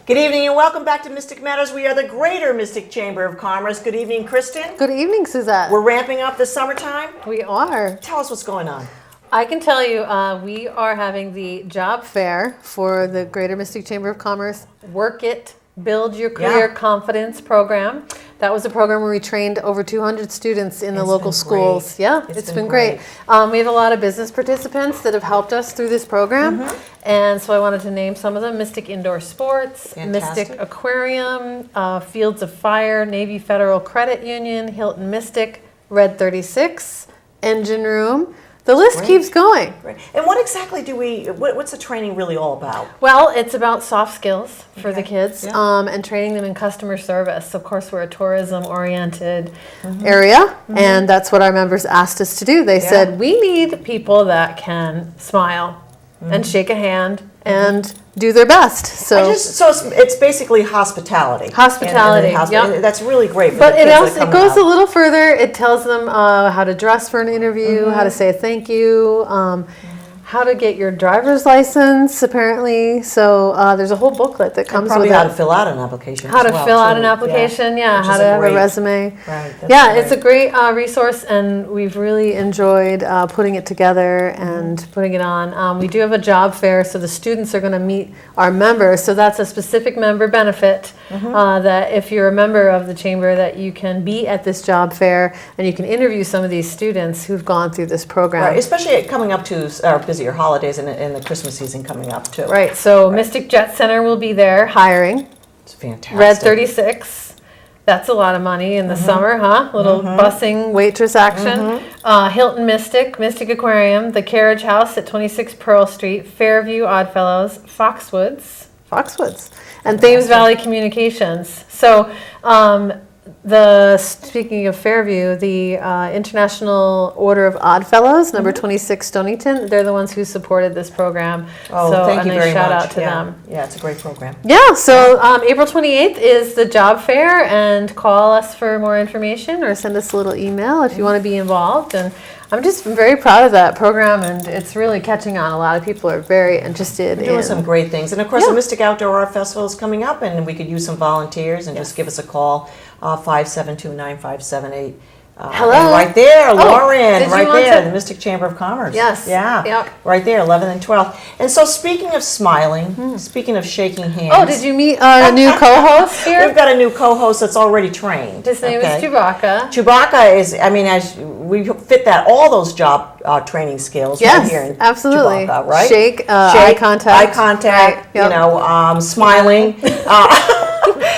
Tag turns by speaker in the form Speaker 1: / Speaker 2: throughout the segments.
Speaker 1: Good evening and welcome back to Mystic Matters. We are the Greater Mystic Chamber of Commerce. Good evening, Kristin.
Speaker 2: Good evening, Susette.
Speaker 1: We're ramping up the summertime.
Speaker 2: We are.
Speaker 1: Tell us what's going on.
Speaker 2: I can tell you, we are having the job fair for the Greater Mystic Chamber of Commerce. Work It, Build Your Career Confidence program. That was a program where we trained over 200 students in the local schools.
Speaker 1: Great.
Speaker 2: Yeah, it's been great. We have a lot of business participants that have helped us through this program. And so I wanted to name some of them: Mystic Indoor Sports,
Speaker 1: Fantastic.
Speaker 2: Mystic Aquarium, Fields of Fire, Navy Federal Credit Union, Hilton Mystic, Red 36, Engine Room. The list keeps going.
Speaker 1: Great. And what exactly what's the training really all about?
Speaker 2: Well, it's about soft skills for the kids and training them in customer service. Of course, we're a tourism-oriented area, and that's what our members asked us to do. They said, we need people that can smile and shake a hand and do their best. So
Speaker 1: it's basically hospitality.
Speaker 2: Hospitality,
Speaker 1: That's really great for
Speaker 2: but
Speaker 1: the kids
Speaker 2: it goes a little further. It tells them how to dress for an interview, how to say thank you, how to get your driver's license, apparently. So there's a whole booklet that comes with it.
Speaker 1: How to fill out an application.
Speaker 2: How to fill out an application, how to have a resume.
Speaker 1: Right.
Speaker 2: It's a great resource, and we've really enjoyed putting it together and putting it on. We do have a job fair, so the students are going to meet our members. So that's a specific member benefit that if you're a member of the chamber, that you can be at this job fair and you can interview some of these students who've gone through this program.
Speaker 1: Right, especially coming up to our busier holidays and the Christmas season coming up too.
Speaker 2: Right, so Mystic Jet Center will be there hiring.
Speaker 1: It's fantastic.
Speaker 2: Red 36. That's a lot of money in the summer, huh? Little busing waitress action. Hilton Mystic, Mystic Aquarium, the Carriage House at 26 Pearl Street, Fairview Oddfellows, Foxwoods, and Thames Valley Communications. So, speaking of Fairview, the International Order of Oddfellows, number 26 Stonington, they're the ones who supported this program.
Speaker 1: Oh,
Speaker 2: so
Speaker 1: thank you very much.
Speaker 2: Shout out to them.
Speaker 1: Yeah, it's a great program.
Speaker 2: Yeah, so April 28th is the job fair, and call us for more information or send us a little email if you want to be involved. And I'm just very proud of that program, and it's really catching on. A lot of people are very interested in
Speaker 1: doing some great things. And of course, the Mystic Outdoor Art Festival is coming up, and we could use some volunteers, and just give us a call, 572-9578.
Speaker 2: Hello.
Speaker 1: And right there, Lauren, right there,
Speaker 2: to...
Speaker 1: the Mystic Chamber of Commerce.
Speaker 2: Yes.
Speaker 1: Yeah.
Speaker 2: Yep.
Speaker 1: Right there, 11th and 12th. And so speaking of smiling, speaking of shaking hands.
Speaker 2: Oh, did you meet our new co-host here?
Speaker 1: We've got a new co-host that's already trained.
Speaker 2: His name is Chewbacca.
Speaker 1: Chewbacca is, as we fit all those job training skills right here in
Speaker 2: absolutely.
Speaker 1: Chewbacca, right?
Speaker 2: Shake, eye contact.
Speaker 1: Right. Yep. Smiling.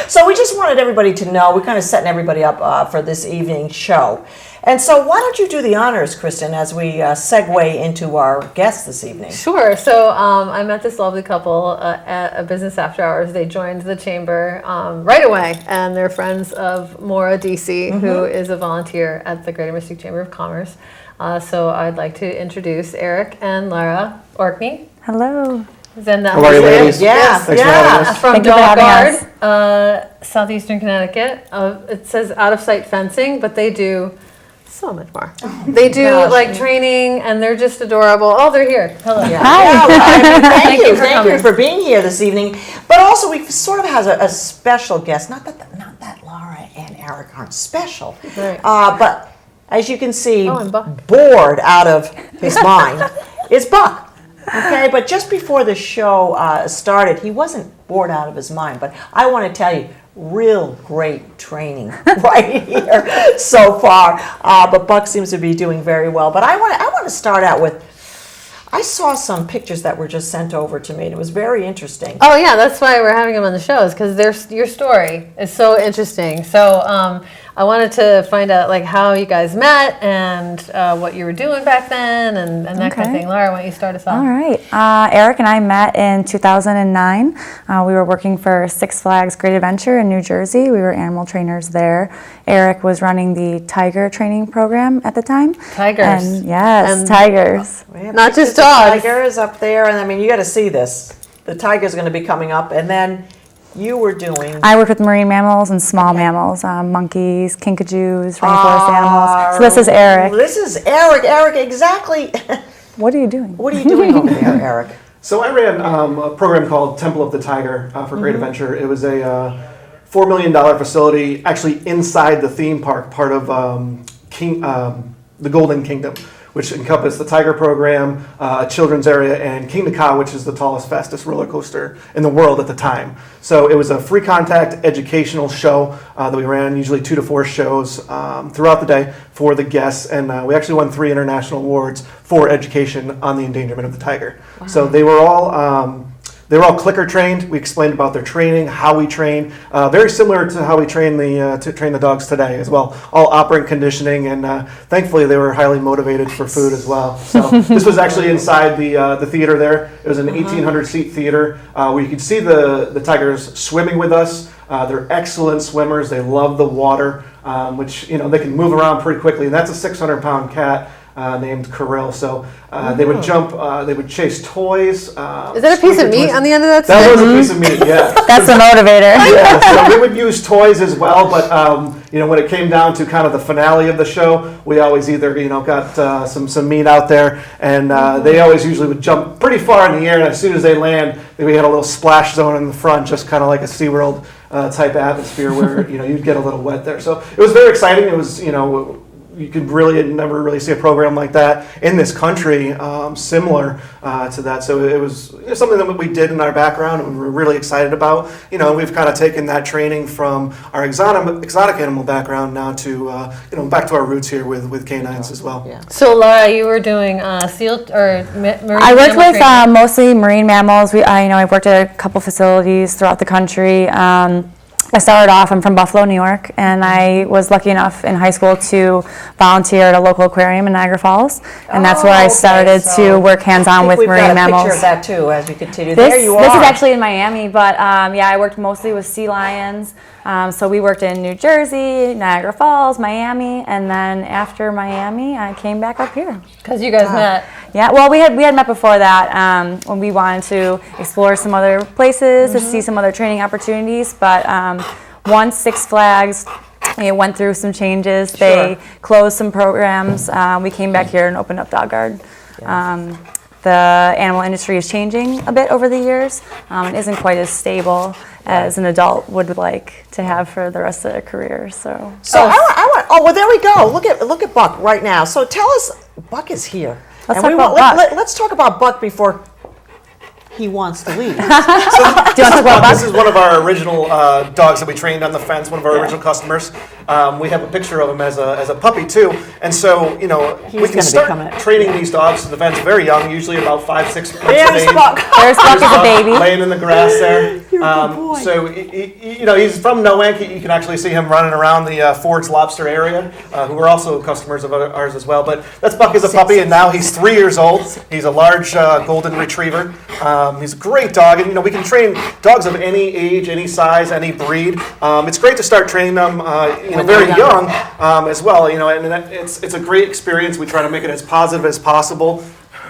Speaker 1: So we just wanted everybody to know, we're kind of setting everybody up for this evening show. And so why don't you do the honors, Kristin, as we segue into our guest this evening?
Speaker 2: Sure. So I met this lovely couple at a business after hours. They joined the chamber right away, and they're friends of Maura DC, who is a volunteer at the Greater Mystic Chamber of Commerce. So I'd like to introduce Erik and Lara Orkney.
Speaker 3: Hello.
Speaker 2: How
Speaker 3: are you, ladies?
Speaker 2: From Dog Guard, Southeastern Connecticut. It says out of sight fencing, but they do so much more. They do training, and they're just adorable. Oh, they're here. Hello.
Speaker 1: Yeah. Hi. Thank you for being here this evening. But also, we sort of has a special guest. Not that Lara and Erik aren't special, but as you can see, bored out of his mind is Buck. Okay, but just before the show started, he wasn't bored out of his mind. But I want to tell you, real great training right here so far. But Buck seems to be doing very well. But I want to start out with, I saw some pictures that were just sent over to me, and it was very interesting.
Speaker 2: Oh yeah, that's why we're having him on the show, is because your story is so interesting. So I wanted to find out how you guys met and what you were doing back then and that kind of thing. Lara, why don't you start us off?
Speaker 3: All right. Erik and I met in 2009. We were working for Six Flags Great Adventure in New Jersey. We were animal trainers there. Erik was running the tiger training program at the time.
Speaker 2: Tigers.
Speaker 3: And tigers.
Speaker 2: Not just dogs.
Speaker 1: Tigers up there, and you got to see this. The tiger's going to be coming up, and then you were doing...
Speaker 3: I worked with marine mammals and small mammals, monkeys, kinkajous, rainforest animals. So this is Erik.
Speaker 1: This is Erik. Erik, exactly.
Speaker 3: What are you doing?
Speaker 1: What are you doing over there, Erik?
Speaker 4: So I ran a program called Temple of the Tiger for Great Adventure. It was a $4 million facility actually inside the theme park, part of the Golden Kingdom, which encompassed the Tiger program, a children's area, and King Ka, which is the tallest, fastest roller coaster in the world at the time. So it was a free contact educational show that we ran, usually 2 to 4 shows throughout the day for the guests, and we actually won 3 international awards for education on the endangerment of the tiger. Wow. So they were all clicker trained. We explained about their training, how we train, very similar to how we train the dogs today as well. All operant conditioning, and thankfully they were highly motivated for food as well. So this was actually inside the theater there. It was an 1,800 seat theater where you could see the tigers swimming with us. They're excellent swimmers. They love the water, which they can move around pretty quickly. And that's a 600-pound cat. Named Kirill. So they would jump, they would chase toys.
Speaker 2: Is that a piece of meat on the end of that stick?
Speaker 4: That was a piece of meat, yeah.
Speaker 3: That's the motivator.
Speaker 4: Yeah, so we would use toys as well, but when it came down to kind of the finale of the show, we always either got some meat out there, and they always usually would jump pretty far in the air, and as soon as they land, we had a little splash zone in the front, just kind of like a SeaWorld type atmosphere where you'd get a little wet there. So it was very exciting. It was you could never really see a program like that in this country, similar to that. So it was something that we did in our background and we were really excited about. We've kind of taken that training from our exotic animal background now to back to our roots here with canines as well. Yeah.
Speaker 2: So Lara, you were doing seal or marine
Speaker 3: I worked with
Speaker 2: training?
Speaker 3: mostly marine mammals. I've worked at a couple facilities throughout the country. I started off, I'm from Buffalo, New York, and I was lucky enough in high school to volunteer at a local aquarium in Niagara Falls, and that's where I started to work hands-on with marine mammals.
Speaker 1: We've got a picture of that too as we continue.
Speaker 3: This
Speaker 1: There you are.
Speaker 3: is actually in Miami, but I worked mostly with sea lions. So we worked in New Jersey, Niagara Falls, Miami, and then after Miami, I came back up here.
Speaker 2: Because you guys met.
Speaker 3: Yeah, well, we had met before that when we wanted to explore some other places, to see some other training opportunities. But once Six Flags went through some changes, they closed some programs. We came back here and opened up Dog Guard. Yes. The animal industry is changing a bit over the years. It isn't quite as stable as an adult would like to have for the rest of their career. So
Speaker 1: I want. Oh, well, there we go. Look at Buck right now. So tell us, Buck is here.
Speaker 3: Let's talk about Buck.
Speaker 1: Let's talk about Buck before he wants to leave.
Speaker 4: This is one of our original dogs that we trained on the fence. One of our original customers. We have a picture of him as a puppy too, and so we can start training these dogs to the fence very young, usually about 5-6 months of age.
Speaker 3: There's Buck as a baby,
Speaker 4: laying in the grass there. So he's from Nowak. You can actually see him running around the Ford's Lobster area, who are also customers of ours as well. But that's Buck as a puppy, and now he's 3 years old. He's a large golden retriever. He's a great dog, and we can train dogs of any age, any size, any breed. It's great to start training them, very young as well. And it's a great experience. We try to make it as positive as possible.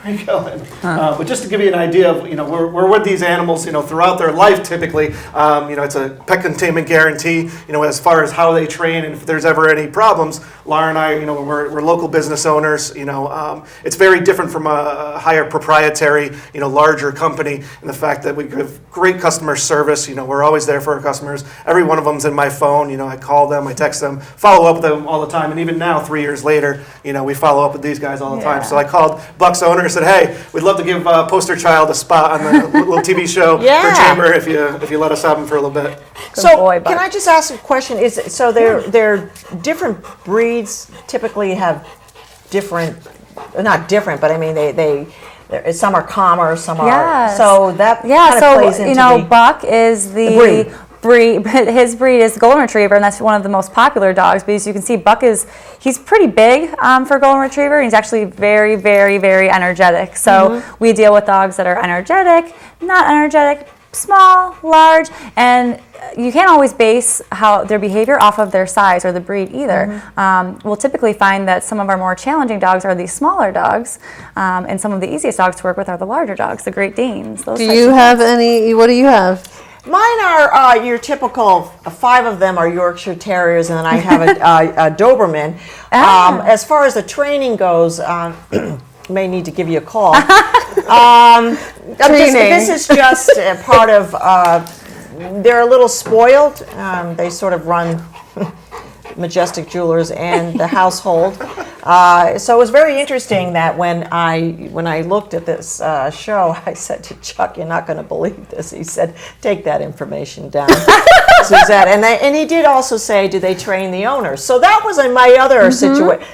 Speaker 4: But just to give you an idea of, we're with these animals, throughout their life typically. It's a pet containment guarantee, as far as how they train and if there's ever any problems. Lara and I, we're local business owners, it's very different from a higher proprietary, larger company in the fact that we give great customer service. We're always there for our customers. Every one of them's in my phone. I call them, I text them, follow up with them all the time. And even now, 3 years later, we follow up with these guys all the time. So I called Buck's owner and said, hey, we'd love to give Poster Child a spot on the little TV show for Chamber if you let us have him for a little bit.
Speaker 1: Can I just ask a question? They're different breeds typically have different, not different, but I mean they some are calmer, some are so that kind of plays into
Speaker 3: Buck is the breed. His breed is the Golden Retriever, and that's one of the most popular dogs. But as you can see, Buck he's pretty big for a Golden Retriever, and he's actually very, very, very energetic. So we deal with dogs that are energetic, not energetic, small, large, and you can't always base their behavior off of their size or the breed either. We'll typically find that some of our more challenging dogs are these smaller dogs, and some of the easiest dogs to work with are the larger dogs, the Great Danes.
Speaker 2: Do you have any? What do you have?
Speaker 1: Mine are your typical, 5 of them are Yorkshire Terriers, and then I have a Doberman. As far as the training goes, may need to give you a call. This is just a part of, they're a little spoiled. They sort of run Majestic Jewelers and the household. So it was very interesting that when I looked at this show, I said to Chuck, "You're not going to believe this." He said, "Take that information down, Susette." And he did also say, "Do they train the owners?" So that was in my other situation.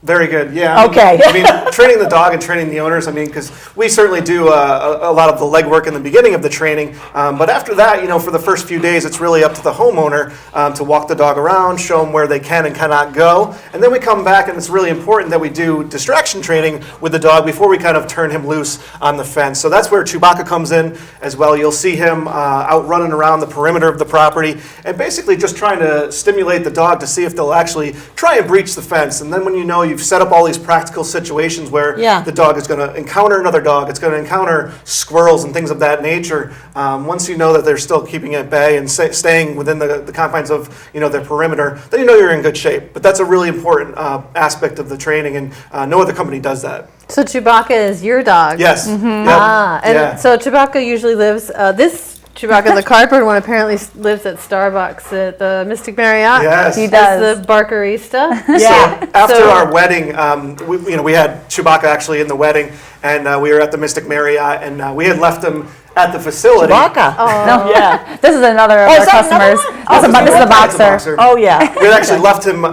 Speaker 4: Very good. Yeah.
Speaker 1: Okay.
Speaker 4: I mean, training the dog and training the owners. I mean, because we certainly do a lot of the legwork in the beginning of the training, but after that, for the first few days, it's really up to the homeowner to walk the dog around, show them where they can and cannot go, and then we come back, and it's really important that we do distraction training with the dog before we kind of turn him loose on the fence. So that's where Chewbacca comes in as well. You'll see him out running around the perimeter of the property, and basically just trying to stimulate the dog to see if they'll actually try and breach the fence. And then when you've set up all these practical situations where the dog is going to encounter another dog, it's going to encounter squirrels and things of that nature. Once you know that they're still keeping at bay and staying within the confines of their perimeter, then you're in good shape. But that's a really important aspect of the training, and no other company does that.
Speaker 2: So Chewbacca is your dog?
Speaker 4: Yes. Yep.
Speaker 2: So Chewbacca usually lives, this Chewbacca, the cardboard one, apparently lives at Starbucks at the Mystic Marriott.
Speaker 4: Yes.
Speaker 3: He does.
Speaker 2: As the barkerista.
Speaker 1: Yeah.
Speaker 4: So after our wedding, we had Chewbacca actually in the wedding, and we were at the Mystic Marriott, and we had left him at the facility.
Speaker 1: Chewbacca.
Speaker 3: No,
Speaker 1: Yeah.
Speaker 3: this is another of our
Speaker 1: is that another
Speaker 3: customers.
Speaker 1: one?
Speaker 3: This is the
Speaker 4: It's a
Speaker 3: boxer.
Speaker 1: Oh, yeah.
Speaker 4: We had actually left him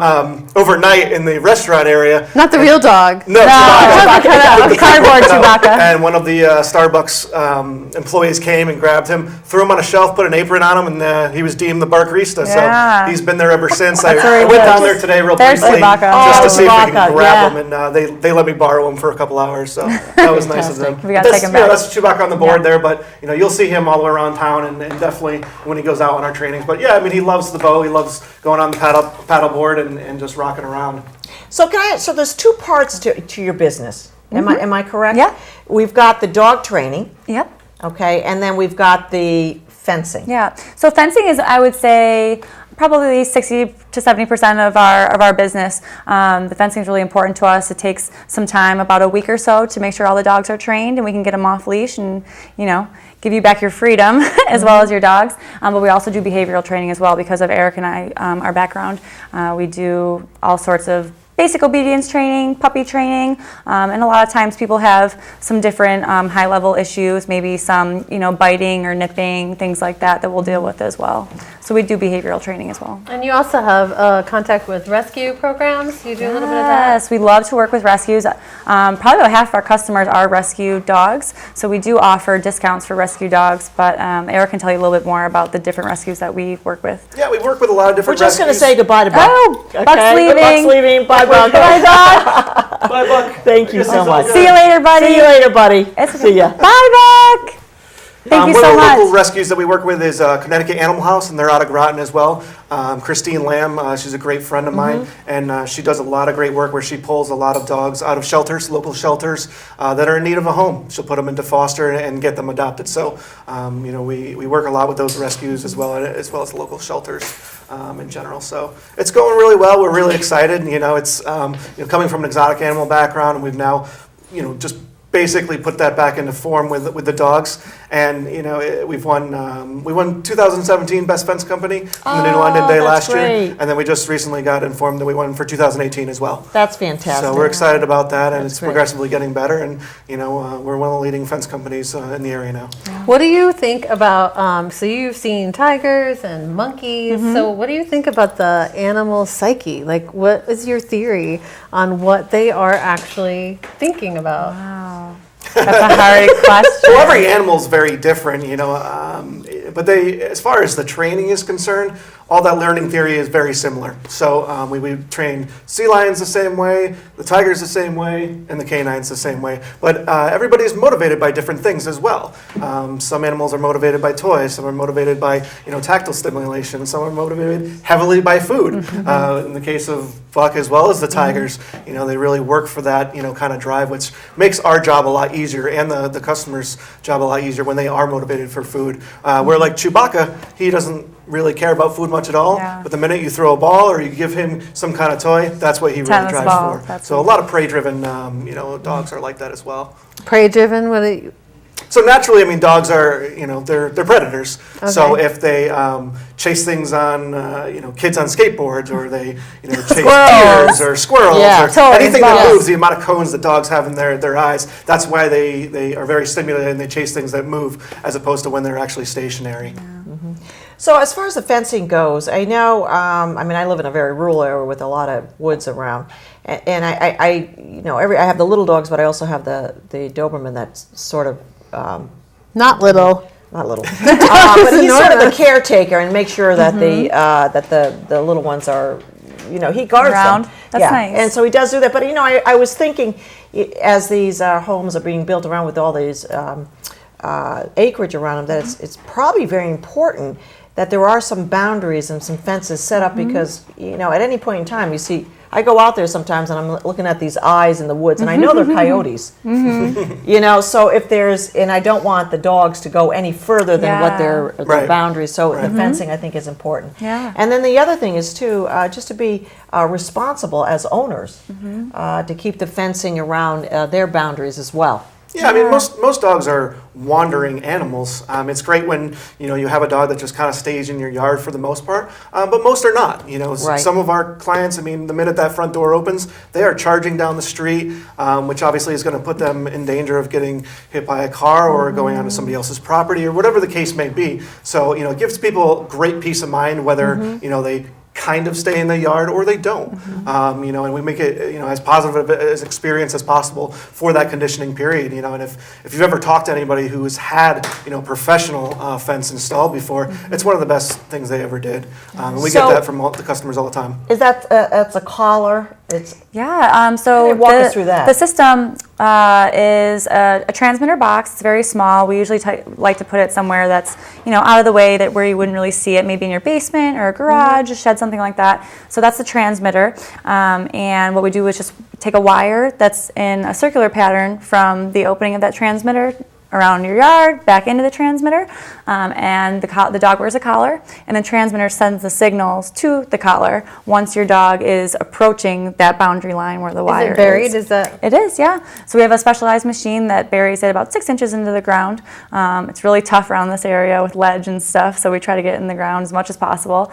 Speaker 4: overnight in the restaurant area.
Speaker 2: Not the real dog.
Speaker 4: No,
Speaker 3: Chewbacca. Cardboard Chewbacca.
Speaker 4: And one of the Starbucks employees came and grabbed him, threw him on a shelf, put an apron on him, and he was deemed the barkerista.
Speaker 3: Yeah.
Speaker 4: So he's been there ever since. I
Speaker 3: very
Speaker 4: went
Speaker 3: good.
Speaker 4: down there today real
Speaker 3: There's
Speaker 4: briefly
Speaker 3: Chewbacca.
Speaker 4: just to
Speaker 1: Oh,
Speaker 4: see if we
Speaker 1: Chewbacca,
Speaker 4: can grab
Speaker 1: yeah.
Speaker 4: him, and they let me borrow him for a couple hours. So that was nice of them.
Speaker 3: We gotta take him back.
Speaker 4: That's Chewbacca on the board there, but you'll see him all around town, and definitely when he goes out on our trainings. But yeah, I mean, he loves the bow. He loves going on the paddle board and just rocking around.
Speaker 1: So so there's two parts to your business. Am I correct?
Speaker 3: Yeah.
Speaker 1: We've got the dog training,
Speaker 3: Yep.
Speaker 1: okay, and then we've got the fencing.
Speaker 3: Yeah. So fencing is, I would say, probably 60 to 70% of our business. The fencing is really important to us. It takes some time, about a week or so, to make sure all the dogs are trained and we can get them off leash and give you back your freedom as well as your dogs. But we also do behavioral training as well because of Erik and I, our background. We do all sorts of basic obedience training, puppy training, and a lot of times people have some different high-level issues, maybe some biting or nipping, things like that we'll deal with as well. So we do behavioral training as well.
Speaker 2: And you also have contact with rescue programs. You do a little bit of that?
Speaker 3: Yes, we love to work with rescues. Probably about half of our customers are rescue dogs, so we do offer discounts for rescue dogs, but Erik can tell you a little bit more about the different rescues that we work with.
Speaker 4: Yeah, we work with a lot of different
Speaker 1: We're just going to
Speaker 4: rescues.
Speaker 1: say goodbye to Buck.
Speaker 3: Oh,
Speaker 1: Okay?
Speaker 3: Buck's leaving.
Speaker 1: Buck's leaving. Bye, Buck.
Speaker 3: Bye, Buck.
Speaker 4: Bye, Buck.
Speaker 1: Thank you so much.
Speaker 3: See you later, buddy.
Speaker 1: See you later, buddy.
Speaker 3: It's
Speaker 1: See ya.
Speaker 3: Bye, Buck. Thank you
Speaker 4: One
Speaker 3: so
Speaker 4: of the
Speaker 3: much.
Speaker 4: local rescues that we work with is Connecticut Animal House, and they're out of Groton as well. Kristin Lamb, she's a great friend of mine, and she does a lot of great work where she pulls a lot of dogs out of shelters, local shelters that are in need of a home. She'll put them into foster and get them adopted. So, we work a lot with those rescues as well as local shelters in general. So it's going really well. We're really excited. It's coming from an exotic animal background, and we've now, just basically put that back into form with the dogs, and we won 2017 Best Fence Company in the New London Day last year, and then we just recently got informed that we won for 2018 as well.
Speaker 1: That's fantastic.
Speaker 4: So we're excited about that, and it's
Speaker 1: great.
Speaker 4: progressively getting better, and we're one of the leading fence companies in the area now.
Speaker 2: What do you think about, so you've seen tigers and monkeys, so what do you think about the animal psyche? Like, what is your theory on what they are actually thinking about?
Speaker 3: Wow. That's a hard question.
Speaker 4: Well, every animal's very different, but as far as the training is concerned, all that learning theory is very similar. So we train sea lions the same way, the tigers the same way, and the canines the same way. But everybody's motivated by different things as well. Some animals are motivated by toys, some are motivated by tactile stimulation, some are motivated heavily by food. In the case of Buck as well as the tigers, they really work for that kind of drive, which makes our job a lot easier and the customer's job a lot easier when they are motivated for food. Where like Chewbacca, he doesn't really care about food much at all, but the minute you throw a ball or you give him some kind of toy, that's what he really
Speaker 3: Tennis
Speaker 4: drives
Speaker 3: ball,
Speaker 4: for.
Speaker 3: that's
Speaker 4: So a lot of prey-driven, dogs are like that as well.
Speaker 2: Prey driven,
Speaker 4: So naturally, I mean, dogs are, they're predators.
Speaker 2: Okay.
Speaker 4: So if they chase things on, kids on skateboards, or they, chase
Speaker 3: Squirrels.
Speaker 4: deers or squirrels,
Speaker 1: Yeah,
Speaker 4: or
Speaker 3: toys,
Speaker 4: anything that
Speaker 3: balls.
Speaker 4: moves, the amount of cones that dogs have in their eyes, that's why they are very stimulated and they chase things that move, as opposed to when they're actually stationary.
Speaker 1: So as far as the fencing goes, I know, I live in a very rural area with a lot of woods around, and I have the little dogs, but I also have the Doberman that's sort of,
Speaker 2: Not little.
Speaker 1: not little, but he's sort of the
Speaker 2: enormous.
Speaker 1: caretaker and make sure that the little ones are, he guards
Speaker 3: Around.
Speaker 1: them.
Speaker 3: That's
Speaker 1: yeah.
Speaker 3: nice.
Speaker 1: And so he does do that. But I was thinking, as these homes are being built around with all these acreage around them, that it's probably very important that there are some boundaries and some fences set up, because at any point in time, you see, I go out there sometimes and I'm looking at these eyes in the woods, and I know they're coyotes. So if and I don't want the dogs to go any further than what their
Speaker 4: Right.
Speaker 1: boundaries. So the fencing, I think, is important.
Speaker 3: Yeah.
Speaker 1: And then the other thing is too, just to be responsible as owners, to keep the fencing around their boundaries as well.
Speaker 4: Yeah, I mean, most dogs are wandering animals. It's great when you have a dog that just kind of stays in your yard for the most part, but most are not.
Speaker 1: Right.
Speaker 4: Some of our clients, I mean, the minute that front door opens, they are charging down the street, which obviously is going to put them in danger of getting hit by a car or going onto somebody else's property or whatever the case may be. So it gives people great peace of mind whether they kind of stay in the yard or they don't. And we make it as positive as experience as possible for that conditioning period. And if you've ever talked to anybody who has had professional fence installed before, it's one of the best things they ever did. And we
Speaker 1: So-
Speaker 4: get that from the customers all the time.
Speaker 1: Is that's a collar? It's
Speaker 3: Yeah, so
Speaker 1: walk us through that.
Speaker 3: the system is a transmitter box. It's very small. We usually like to put it somewhere that's out of the way, that where you wouldn't really see it, maybe in your basement or a garage, a shed, something like that. So that's the transmitter. And what we do is just take a wire that's in a circular pattern from the opening of that transmitter around your yard, back into the transmitter, and the dog wears a collar, and the transmitter sends the signals to the collar once your dog is approaching that boundary line where the wire
Speaker 2: Is it buried? Is that?
Speaker 3: It is, yeah. So we have a specialized machine that buries it about 6 inches into the ground. It's really tough around this area with ledge and stuff, so we try to get it in the ground as much as possible.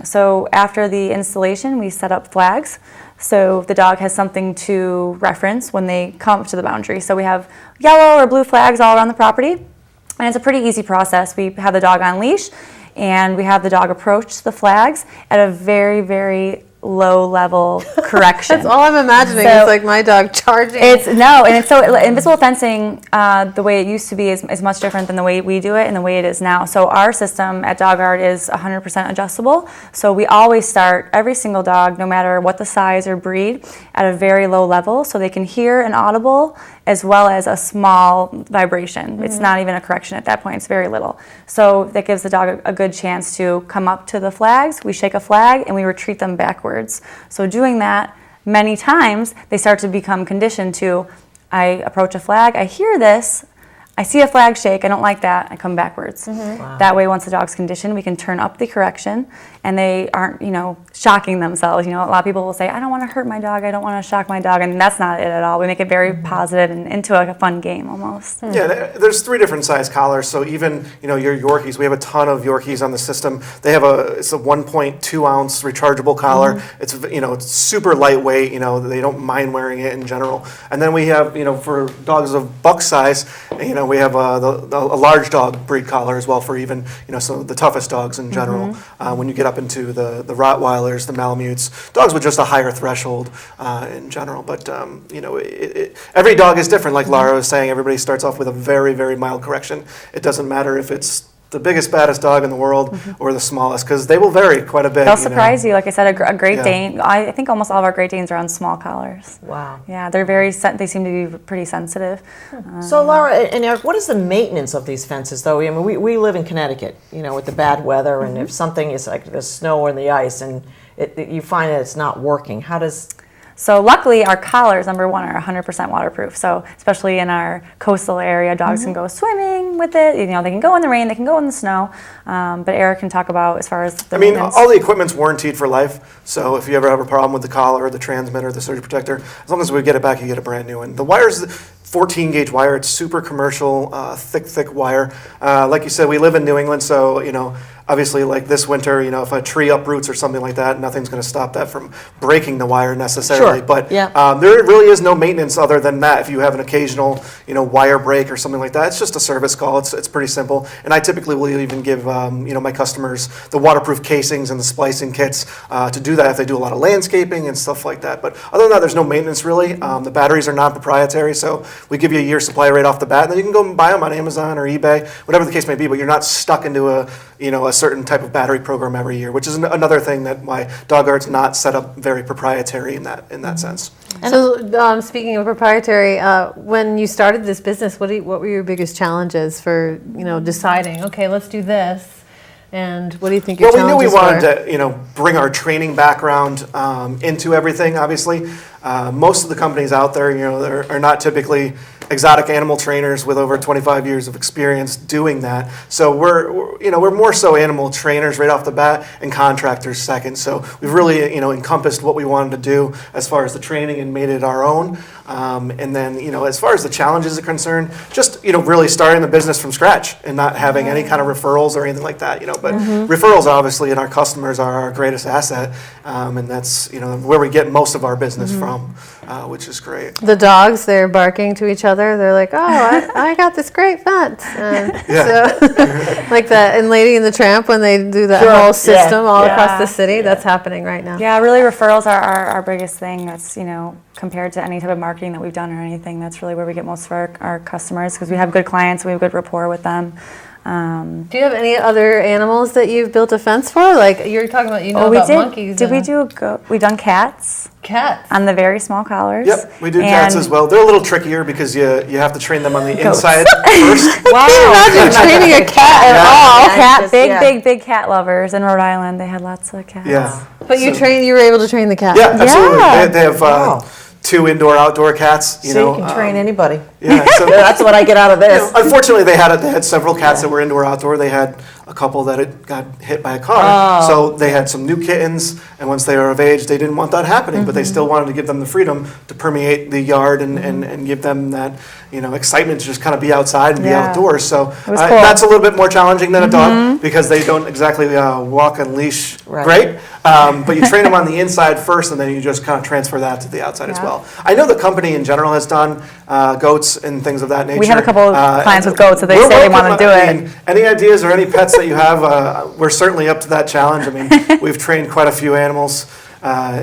Speaker 3: So after the installation, we set up flags. So the dog has something to reference when they come up to the boundary. So we have yellow or blue flags all around the property. And it's a pretty easy process. We have the dog on leash, and we have the dog approach the flags at a very, very low level correction.
Speaker 2: That's all I'm imagining.
Speaker 3: So-
Speaker 2: It's like my dog charging.
Speaker 3: And it's so invisible fencing, the way it used to be is much different than the way we do it and the way it is now. So our system at Dog Guard is 100% adjustable. So we always start every single dog, no matter what the size or breed, at a very low level, so they can hear an audible as well as a small vibration. It's not even a correction at that point, it's very little. So that gives the dog a good chance to come up to the flags. We shake a flag and we retreat them backwards. So doing that many times, they start to become conditioned to, I approach a flag, I hear this, I see a flag shake, I don't like that, I come backwards.
Speaker 1: Wow.
Speaker 3: That way, once the dog's conditioned, we can turn up the correction, and they aren't, shocking themselves. A lot of people will say, I don't want to hurt my dog, I don't want to shock my dog, and that's not it at all. We make it very positive and into like a fun game almost.
Speaker 4: Yeah, there's 3 different size collars. So even your Yorkies, we have a ton of Yorkies on the system. They have it's a 1.2 ounce rechargeable collar. It's it's super lightweight. They don't mind wearing it in general. And then we have for dogs of buck size, we have a large dog breed collar as well for even some of the toughest dogs in general. When you get up into the Rottweilers, the Malamutes, dogs with just a higher threshold in general. But every dog is different. Like Lara was saying, everybody starts off with a very, very mild correction. It doesn't matter if it's the biggest, baddest dog in the world or the smallest, because they will vary quite a bit.
Speaker 3: They'll surprise you. Like I said, a Great
Speaker 4: Yeah.
Speaker 3: Dane, I think almost all of our Great Danes are on small collars.
Speaker 1: wow.
Speaker 3: Yeah, they're they seem to be pretty sensitive.
Speaker 1: So Laura and Eric, what is the maintenance of these fences, though? I mean, we live in Connecticut, with the bad weather, and if something is like the snow or the ice, and you find that it's not working, how does?
Speaker 3: So luckily, our collars, number one, are 100% waterproof. So especially in our coastal area, dogs can go swimming with it. They can go in the rain, they can go in the snow. But Eric can talk about as far as the maintenance.
Speaker 4: All the equipment's warranted for life. So if you ever have a problem with the collar or the transmitter or the surge protector, as long as we get it back, you get a brand new one. The wires, 14 gauge wire. It's super commercial, thick wire. Like you said, we live in New England, so obviously, like this winter, if a tree uproots or something like that, nothing's going to stop that from breaking the wire necessarily.
Speaker 1: Sure.
Speaker 4: But
Speaker 1: Yeah.
Speaker 4: there really is no maintenance other than that. If you have an occasional, wire break or something like that, it's just a service call. It's pretty simple. And I typically will even give, my customers the waterproof casings and the splicing kits to do that if they do a lot of landscaping and stuff like that. But other than that, there's no maintenance really. The batteries are non-proprietary, so we give you a year supply right off the bat, and then you can go and buy them on Amazon or eBay, whatever the case may be. But you're not stuck into a certain type of battery program every year, which is another thing that my dog art's not set up very proprietary in that sense.
Speaker 2: So speaking of proprietary, when you started this business, what were your biggest challenges for deciding, okay, let's do this, and what do you think your challenges were?
Speaker 4: Well, we knew we wanted to bring our training background into everything. Obviously, most of the companies out there are not typically exotic animal trainers with over 25 years of experience doing that. So we're more so animal trainers right off the bat and contractors second. So we've really encompassed what we wanted to do as far as the training and made it our own. And then as far as the challenges are concerned, just really starting the business from scratch and not having any kind of referrals or anything like that. But referrals obviously and our customers are our greatest asset, and that's where we get most of our business from, which is great.
Speaker 2: The dogs, they're barking to each other. They're like, oh, I got this great fence. So, like that in Lady and the Tramp when they do that whole system all across the city. That's happening right now.
Speaker 3: Yeah, really referrals are our biggest thing. That's, compared to any type of marketing that we've done or anything, that's really where we get most of our customers, because we have good clients, we have good rapport with them.
Speaker 2: Do you have any other animals that you've built a fence for? Like you're talking about, about monkeys.
Speaker 3: Did we do we done cats?
Speaker 2: Cats.
Speaker 3: On the very small collars.
Speaker 4: Yep, we do cats as well. They're a little trickier because you have to train them on the inside first.
Speaker 2: Wow. Can you imagine training a cat at all?
Speaker 3: Big cat lovers in Rhode Island. They had lots of cats.
Speaker 4: Yeah.
Speaker 2: But you were able to train the cat.
Speaker 4: Yeah, absolutely. They have 2 indoor-outdoor cats.
Speaker 1: So you can train anybody.
Speaker 4: Yeah, so
Speaker 1: that's what I get out of this.
Speaker 4: Unfortunately, they had several cats that were indoor-outdoor. They had a couple that had got hit by a car. So they had some new kittens, and once they were of age, they didn't want that happening, but they still wanted to give them the freedom to permeate the yard and give them that excitement to just kind of be outside and be outdoors. So that's a little bit more challenging than a dog because they don't exactly walk on leash great. But you train them on the inside first, and then you just kind of transfer that to the outside as well. I know the company in general has done goats and things of that nature.
Speaker 3: We have a couple of clients with goats, so they say they want to do it.
Speaker 4: Any ideas or any pets that you have? We're certainly up to that challenge. I mean, we've trained quite a few animals.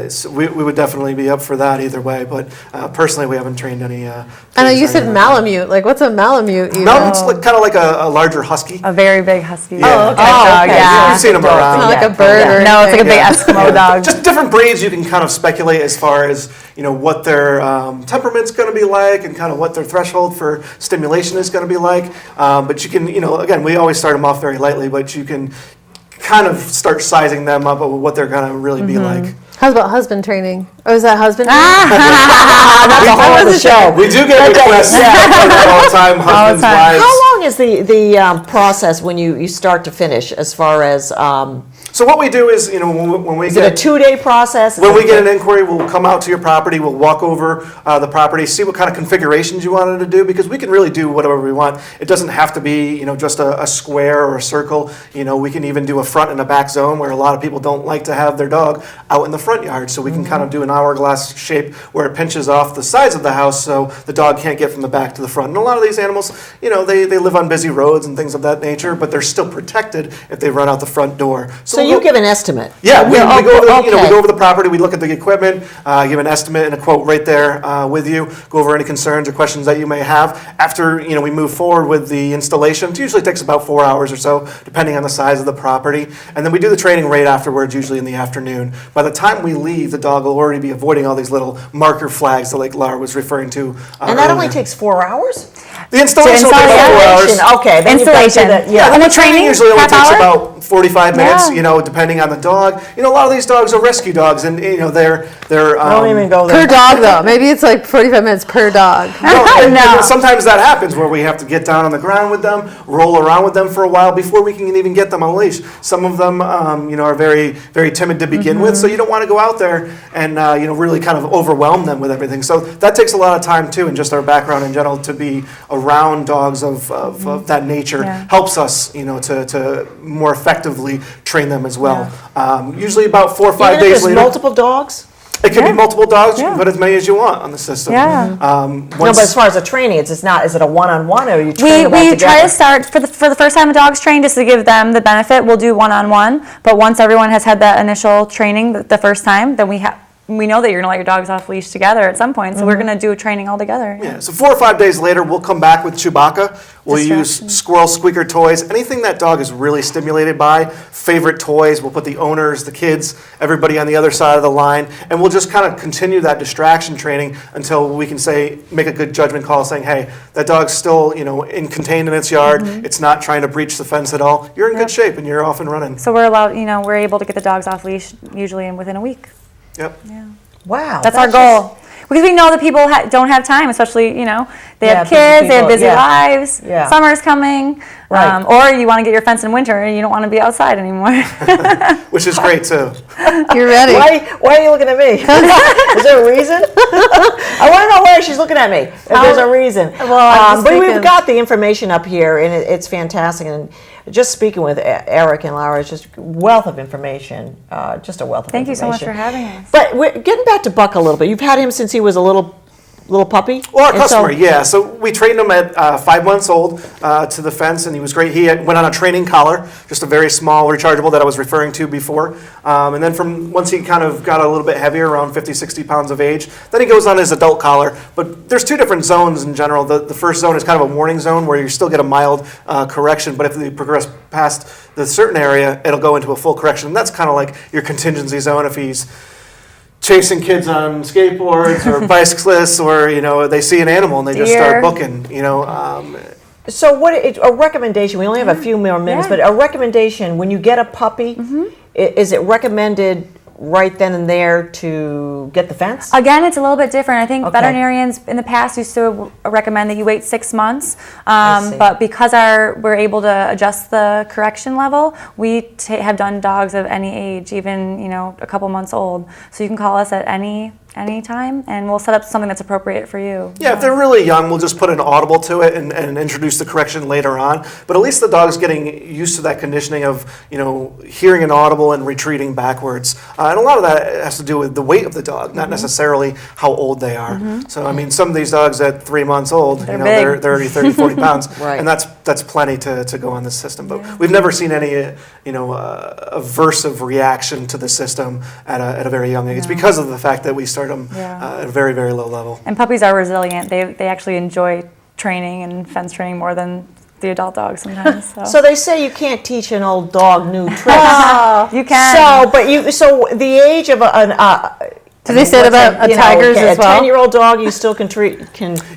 Speaker 4: So we would definitely be up for that either way, but personally we haven't trained any.
Speaker 2: I know you said Malamute. Like, what's a Malamute?
Speaker 4: Malamute's kind of like a larger husky.
Speaker 3: A very big husky.
Speaker 4: Yeah.
Speaker 3: Dog, yeah.
Speaker 4: You've seen them around.
Speaker 2: It's not like a bird or
Speaker 3: no, it's like a big Eskimo dog.
Speaker 4: Just different breeds you can kind of speculate as far as what their temperament's going to be like and kind of what their threshold for stimulation is going to be like. But you can, again, we always start them off very lightly, but you can kind of start sizing them up of what they're going to really be like.
Speaker 2: How about husband training? Oh, is that husband training?
Speaker 1: That's a whole other show.
Speaker 4: We do get requests all the time, husbands, wives.
Speaker 1: How long is the process when you start to finish as far as...
Speaker 4: So what we do is, when we
Speaker 1: Is it a 2-day process?
Speaker 4: When we get an inquiry, we'll come out to your property, we'll walk over the property, see what kind of configurations you wanted to do, because we can really do whatever we want. It doesn't have to be, just a square or a circle. We can even do a front and a back zone where a lot of people don't like to have their dog out in the front yard. So we can kind of do an hourglass shape where it pinches off the sides of the house so the dog can't get from the back to the front. And a lot of these animals, they live on busy roads and things of that nature, but they're still protected if they run out the front door.
Speaker 1: So you give an estimate?
Speaker 4: Yeah, we go over the property, we look at the equipment, give an estimate and a quote right there with you, go over any concerns or questions that you may have. After we move forward with the installation, it usually takes about 4 hours or so, depending on the size of the property. And then we do the training right afterwards, usually in the afternoon. By the time we leave, the dog will already be avoiding all these little marker flags that like Lara was referring to.
Speaker 1: And that only takes 4 hours?
Speaker 4: The installation will take about 4 hours.
Speaker 1: Okay, then
Speaker 3: installation.
Speaker 1: And
Speaker 4: the training usually only takes about 45 minutes. depending on the dog. A lot of these dogs are rescue dogs, and they're.
Speaker 1: Don't even go there.
Speaker 2: Per dog, though. Maybe it's like 45 minutes per dog.
Speaker 4: No. Sometimes that happens where we have to get down on the ground with them, roll around with them for a while before we can even get them on a leash. Some of them, are very, very timid to begin with, so you don't want to go out there and really kind of overwhelm them with everything. So that takes a lot of time too, and just our background in general to be around dogs of that nature helps us, to more effectively train them as well. Usually about 4 or 5
Speaker 1: Even if
Speaker 4: days
Speaker 1: there's
Speaker 4: later.
Speaker 1: multiple dogs?
Speaker 4: It can be multiple dogs. You can put as many as you want on the system.
Speaker 3: Yeah.
Speaker 1: No, but as far as the training, it's not. Is it a one-on-one, or are you training them all
Speaker 3: We
Speaker 1: together?
Speaker 3: try to start for the first time a dog's trained, just to give them the benefit. We'll do one-on-one, but once everyone has had that initial training the first time, then we know that you're going to let your dogs off leash together at some point, so we're going to do a training all together.
Speaker 4: Yeah, so 4 or 5 days later, we'll come back with Chewbacca. We'll use squirrel squeaker toys, anything that dog is really stimulated by, favorite toys. We'll put the owners, the kids, everybody on the other side of the line, and we'll just kind of continue that distraction training until we can make a good judgment call saying, hey, that dog's still, contained in its yard. It's not trying to breach the fence at all. You're in good shape and you're off and running.
Speaker 3: So we're able to get the dogs off leash usually within a week.
Speaker 4: Yep.
Speaker 3: Yeah.
Speaker 1: Wow.
Speaker 3: That's our goal. Because we know that people don't have time, especially, they have
Speaker 1: busy
Speaker 3: kids, they have
Speaker 1: people,
Speaker 3: busy lives,
Speaker 1: Yeah.
Speaker 3: summer's coming,
Speaker 1: Right.
Speaker 3: or you want to get your fence in winter and you don't want to be outside anymore.
Speaker 4: Which is great too.
Speaker 2: You're ready.
Speaker 1: Why are you looking at me? Is there a reason? I want to know why she's looking at me. If there's a reason.
Speaker 2: Well, I'm just
Speaker 1: but
Speaker 2: thinking-
Speaker 1: we've got the information up here, and it's fantastic. And just speaking with Erik and Lara, it's just a wealth of information. Just a wealth of
Speaker 3: Thank you so
Speaker 1: information.
Speaker 3: much for having us.
Speaker 1: But we're getting back to Buck a little bit. You've had him since he was a little puppy?
Speaker 4: Well, our
Speaker 1: And
Speaker 4: customer, yeah. So we trained him at 5 months old to the fence, and he was great. He went on a training collar, just a very small rechargeable that I was referring to before. And then once he kind of got a little bit heavier, around 50, 60 pounds of age, then he goes on his adult collar. But there's 2 different zones in general. The first zone is kind of a warning zone where you still get a mild correction, but if they progress past the certain area, it'll go into a full correction. And that's kind of like your contingency zone if he's chasing kids on skateboards or bicyclists, or they see an animal and they just start booking.
Speaker 1: So a recommendation, we only have a few more minutes, but a recommendation, when you get a puppy, is it recommended right then and there to get the fence?
Speaker 3: Again, it's a little bit different. I think
Speaker 1: Okay.
Speaker 3: veterinarians in the past used to recommend that you wait 6 months,
Speaker 1: see.
Speaker 3: but because we're able to adjust the correction level, we have done dogs of any age, even a couple months old. So you can call us at any time, and we'll set up something that's appropriate for you.
Speaker 4: Yeah, if they're really young, we'll just put an audible to it and introduce the correction later on. But at least the dog's getting used to that conditioning of, hearing an audible and retreating backwards. And a lot of that has to do with the weight of the dog, not necessarily how old they are. So, some of these dogs at 3 months old,
Speaker 3: They're
Speaker 4: they're
Speaker 3: big.
Speaker 4: 30, 40 pounds.
Speaker 1: Right.
Speaker 4: And that's plenty to go on this system. But we've never seen any, aversive reaction to the system at a very young age because of the fact that we start them at a very, very low level.
Speaker 3: And puppies are resilient. They actually enjoy training and fence training more than the adult dogs sometimes.
Speaker 1: So they say you can't teach an old dog new tricks.
Speaker 3: You can.
Speaker 1: So the age of
Speaker 2: Do they say that about tigers as well?
Speaker 1: A 10-year-old dog, you still can train.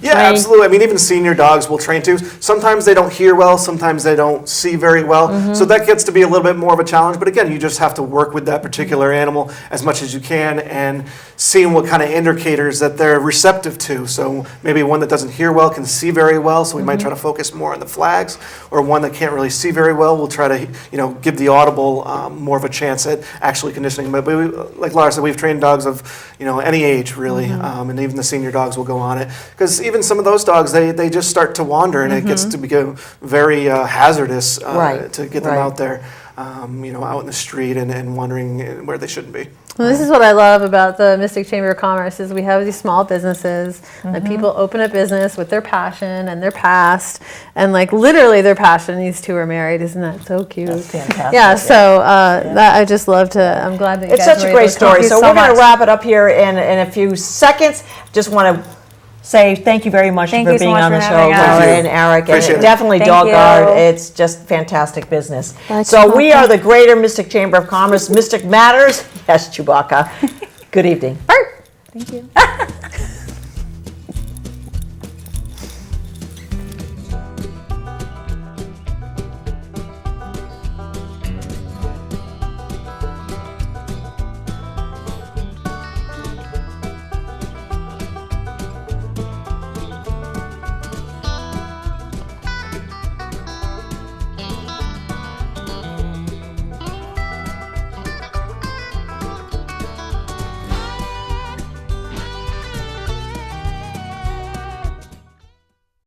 Speaker 4: Yeah, absolutely. Even senior dogs will train too. Sometimes they don't hear well, sometimes they don't see very well. So that gets to be a little bit more of a challenge. But again, you just have to work with that particular animal as much as you can and seeing what kind of indicators that they're receptive to. So maybe one that doesn't hear well can see very well, so we might try to focus more on the flags. Or one that can't really see very well, we'll try to give the audible more of a chance at actually conditioning. But like Lara said, we've trained dogs of any age really, and even the senior dogs will go on it, because even some of those dogs they just start to wander, and it gets to become very hazardous to get them out there, out in the street and wandering where they shouldn't be.
Speaker 2: Well, this is what I love about the Mystic Chamber of Commerce is we have these small businesses and people open a business with their passion and their past, and literally their passion. These 2 are married. Isn't that so cute?
Speaker 1: That's fantastic.
Speaker 2: Yeah. So that I just love to. I'm glad that you
Speaker 1: It's
Speaker 2: guys
Speaker 1: such
Speaker 2: were
Speaker 1: a
Speaker 2: able
Speaker 1: great
Speaker 2: to come.
Speaker 1: story.
Speaker 2: Thank
Speaker 1: So
Speaker 2: you
Speaker 1: we're going to
Speaker 2: much.
Speaker 1: wrap it up here in a few seconds. Just want to say thank you very much
Speaker 3: Thank
Speaker 1: for
Speaker 3: you so
Speaker 1: being
Speaker 3: much
Speaker 1: on
Speaker 3: for
Speaker 1: the show,
Speaker 3: having us.
Speaker 1: Lara
Speaker 4: Thank you.
Speaker 1: and Erik,
Speaker 4: Appreciate
Speaker 1: and
Speaker 4: it.
Speaker 1: definitely
Speaker 3: Thank
Speaker 1: Dog
Speaker 3: you.
Speaker 1: Guard. It's just fantastic business.
Speaker 2: Bye,
Speaker 1: So we
Speaker 2: Chewbacca.
Speaker 1: are the Greater Mystic Chamber of Commerce. Mystic Matters. Yes, Chewbacca. Good evening.
Speaker 3: Thank you.